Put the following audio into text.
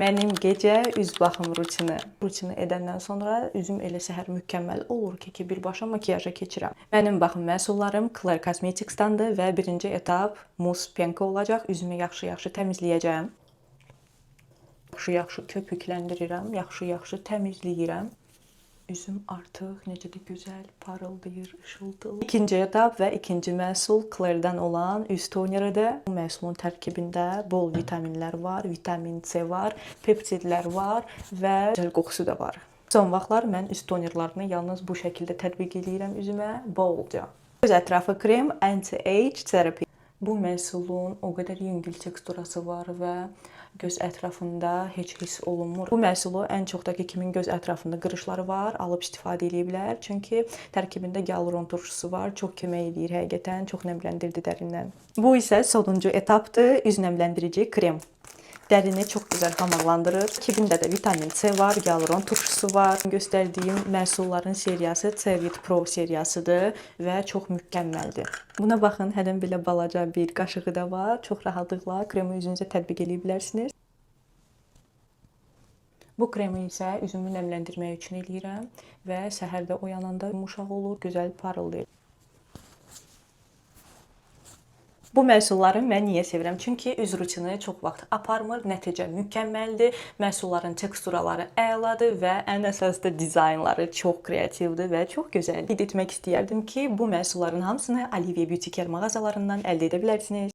Mənim gecə üz baxım rutini edəndən sonra üzüm elə səhər mükəmməl olur ki, birbaşa makiyaja keçirəm. Mənim baxım məhsullarım Claire Cosmetics'dandır və birinci etap mousse penka olacaq. Üzümü yaxşı-yaxşı təmizləyəcəm. Yaxşı-yaxşı köpükləndirirəm, yaxşı-yaxşı təmizləyirəm. Üzüm artıq necə də gözəl parıldayır, ışıltılı. İkinci etap və ikinci məhsul Claire'dən olan üz toneridir. Bu məhsulun tərkibində bol vitaminlər var, vitamin C var, peptidlər var və gözəl qoxusu da var. Son vaxtlar mən üz tonerlarını yalnız bu şəkildə tətbiq edirəm üzümə, bolca. Göz ətrafı krem Anti-Age Therapy. Bu məhsulun o qədər yüngül teksturası var və göz ətrafında heç hiss olunmur. Bu məhsulu ən çox da ki, kimin göz ətrafında qırışları var, alıb istifadə edə bilər. Çünki tərkibində hialuron turşusu var, çox kömək edir həqiqətən, çox nəmləndirdi dərindən. Bu isə sonuncu etapdır, üz nəmləndirici krem. Dərini çox gözəl hamurlandırır. Tərkibində də vitamin C var, hialuron turşusu var. Göstərdiyim məhsulların seriyası C-Vit Pro seriyasıdır və çox mükəmməldir. Buna baxın, hədən belə balaca bir qaşığı da var. Çox rahatlıqla kremi üzünüzə tətbiq edə bilərsiniz. Bu kremi isə üzümü nəmləndirmək üçün eləyirəm və səhərdə oyananda yumuşaq olur, gözəl parıldayır. Bu məhsulları mən niyə sevirəm? Çünki üz rutini çox vaxt aparmır, nəticə mükəmməldir, məhsulların teksturaları əladır və ən əsas da dizaynları çox kreativdir və çox gözəldir. Qeyd etmək istəyərdim ki, bu məhsulların hamısını Olivia Beauty Care mağazalarından əldə edə bilərsiniz.